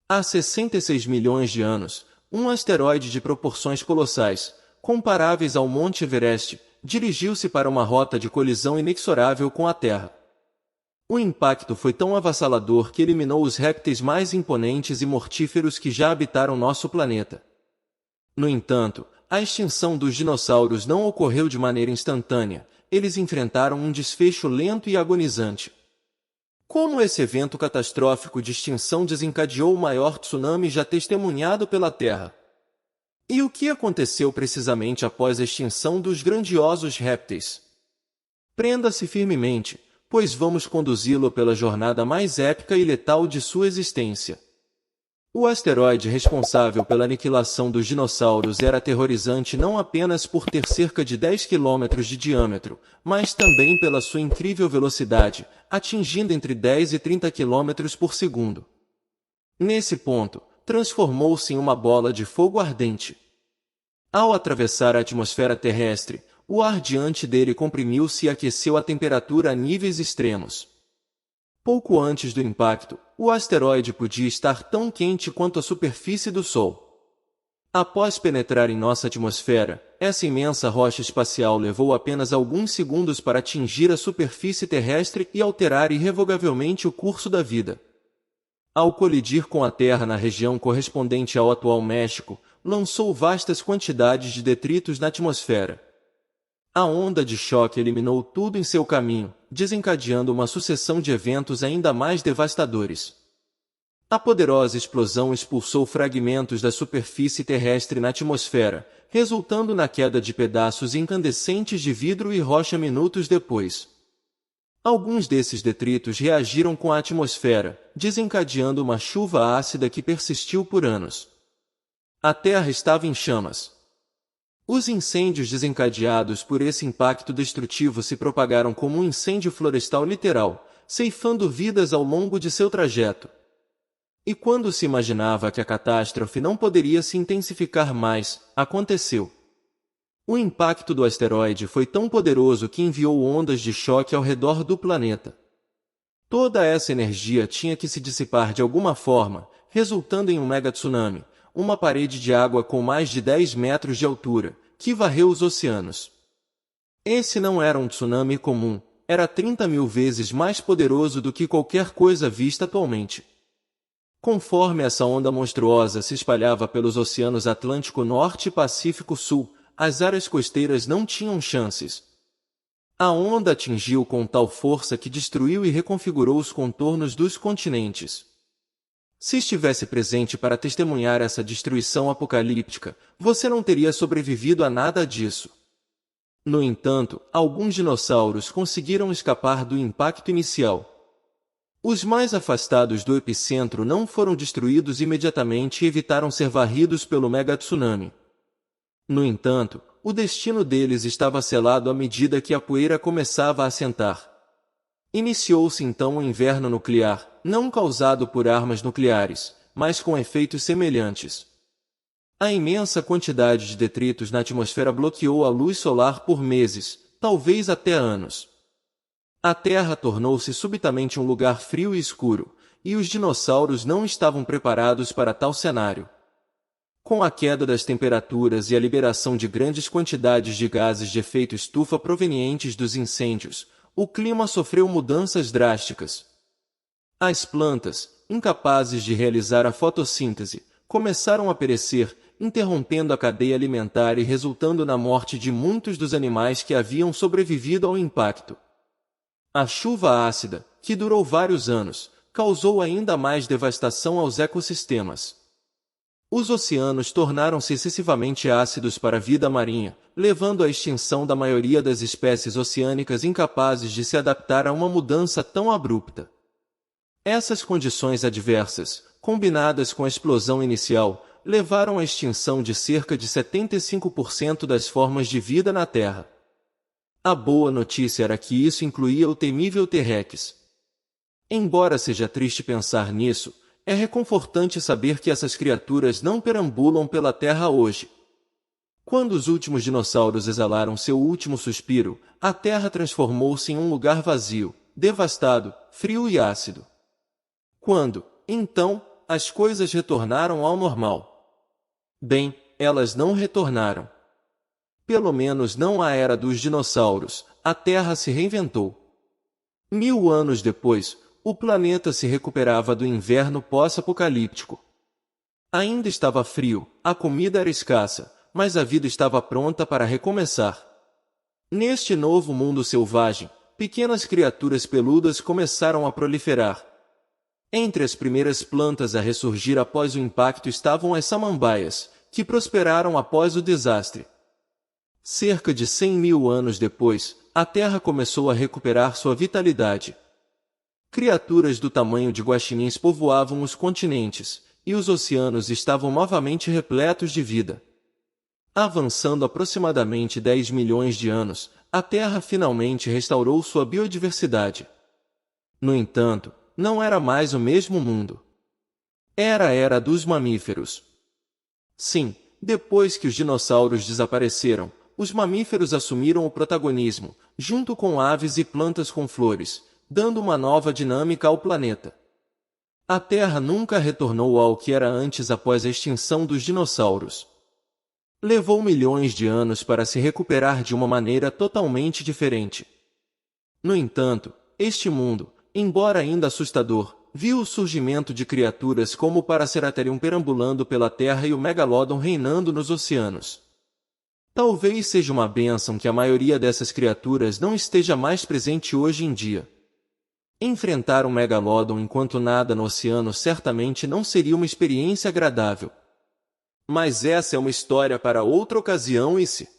Há 66 milhões de anos, um asteroide de proporções colossais, comparáveis ao Monte Everest, dirigiu-se para uma rota de colisão inexorável com a Terra. O impacto foi tão avassalador que eliminou os répteis mais imponentes e mortíferos que já habitaram nosso planeta. No entanto, a extinção dos dinossauros não ocorreu de maneira instantânea, eles enfrentaram um desfecho lento e agonizante. Como esse evento catastrófico de extinção desencadeou o maior tsunami já testemunhado pela Terra? E o que aconteceu precisamente após a extinção dos grandiosos répteis? Prenda-se firmemente, pois vamos conduzi-lo pela jornada mais épica e letal de sua existência. O asteroide responsável pela aniquilação dos dinossauros era aterrorizante não apenas por ter cerca de 10 quilômetros de diâmetro, mas também pela sua incrível velocidade, atingindo entre 10 e 30 quilômetros por segundo. Nesse ponto, transformou-se em uma bola de fogo ardente. Ao atravessar a atmosfera terrestre, o ar diante dele comprimiu-se e aqueceu a temperatura a níveis extremos. Pouco antes do impacto, o asteroide podia estar tão quente quanto a superfície do Sol. Após penetrar em nossa atmosfera, essa imensa rocha espacial levou apenas alguns segundos para atingir a superfície terrestre e alterar irrevogavelmente o curso da vida. Ao colidir com a Terra na região correspondente ao atual México, lançou vastas quantidades de detritos na atmosfera. A onda de choque eliminou tudo em seu caminho, desencadeando uma sucessão de eventos ainda mais devastadores. A poderosa explosão expulsou fragmentos da superfície terrestre na atmosfera, resultando na queda de pedaços incandescentes de vidro e rocha minutos depois. Alguns desses detritos reagiram com a atmosfera, desencadeando uma chuva ácida que persistiu por anos. A Terra estava em chamas. Os incêndios desencadeados por esse impacto destrutivo se propagaram como um incêndio florestal literal, ceifando vidas ao longo de seu trajeto. E quando se imaginava que a catástrofe não poderia se intensificar mais, aconteceu. O impacto do asteroide foi tão poderoso que enviou ondas de choque ao redor do planeta. Toda essa energia tinha que se dissipar de alguma forma, resultando em um megatsunami, uma parede de água com mais de 10 metros de altura, que varreu os oceanos. Esse não era um tsunami comum, era 30 mil vezes mais poderoso do que qualquer coisa vista atualmente. Conforme essa onda monstruosa se espalhava pelos oceanos Atlântico Norte e Pacífico Sul, as áreas costeiras não tinham chances. A onda atingiu com tal força que destruiu e reconfigurou os contornos dos continentes. Se estivesse presente para testemunhar essa destruição apocalíptica, você não teria sobrevivido a nada disso. No entanto, alguns dinossauros conseguiram escapar do impacto inicial. Os mais afastados do epicentro não foram destruídos imediatamente e evitaram ser varridos pelo megatsunami. No entanto, o destino deles estava selado à medida que a poeira começava a assentar. Iniciou-se então o inverno nuclear, não causado por armas nucleares, mas com efeitos semelhantes. A imensa quantidade de detritos na atmosfera bloqueou a luz solar por meses, talvez até anos. A Terra tornou-se subitamente um lugar frio e escuro, e os dinossauros não estavam preparados para tal cenário. Com a queda das temperaturas e a liberação de grandes quantidades de gases de efeito estufa provenientes dos incêndios, o clima sofreu mudanças drásticas. As plantas, incapazes de realizar a fotossíntese, começaram a perecer, interrompendo a cadeia alimentar e resultando na morte de muitos dos animais que haviam sobrevivido ao impacto. A chuva ácida, que durou vários anos, causou ainda mais devastação aos ecossistemas. Os oceanos tornaram-se excessivamente ácidos para a vida marinha, levando à extinção da maioria das espécies oceânicas incapazes de se adaptar a uma mudança tão abrupta. Essas condições adversas, combinadas com a explosão inicial, levaram à extinção de cerca de 75% das formas de vida na Terra. A boa notícia era que isso incluía o temível T-Rex. Embora seja triste pensar nisso, é reconfortante saber que essas criaturas não perambulam pela Terra hoje. Quando os últimos dinossauros exalaram seu último suspiro, a Terra transformou-se em um lugar vazio, devastado, frio e ácido. Quando, então, as coisas retornaram ao normal. Bem, elas não retornaram. Pelo menos não à era dos dinossauros, a Terra se reinventou. 1000 anos depois, o planeta se recuperava do inverno pós-apocalíptico. Ainda estava frio, a comida era escassa, mas a vida estava pronta para recomeçar. Neste novo mundo selvagem, pequenas criaturas peludas começaram a proliferar. Entre as primeiras plantas a ressurgir após o impacto estavam as samambaias, que prosperaram após o desastre. Cerca de 100.000 anos depois, a Terra começou a recuperar sua vitalidade. Criaturas do tamanho de guaxinins povoavam os continentes, e os oceanos estavam novamente repletos de vida. Avançando aproximadamente 10 milhões de anos, a Terra finalmente restaurou sua biodiversidade. No entanto, não era mais o mesmo mundo. Era a era dos mamíferos. Sim, depois que os dinossauros desapareceram, os mamíferos assumiram o protagonismo, junto com aves e plantas com flores, dando uma nova dinâmica ao planeta. A Terra nunca retornou ao que era antes após a extinção dos dinossauros. Levou milhões de anos para se recuperar de uma maneira totalmente diferente. No entanto, este mundo, embora ainda assustador, viu o surgimento de criaturas como o Paraceratherium perambulando pela Terra e o Megalodon reinando nos oceanos. Talvez seja uma bênção que a maioria dessas criaturas não esteja mais presente hoje em dia. Enfrentar um Megalodon enquanto nada no oceano certamente não seria uma experiência agradável. Mas essa é uma história para outra ocasião e se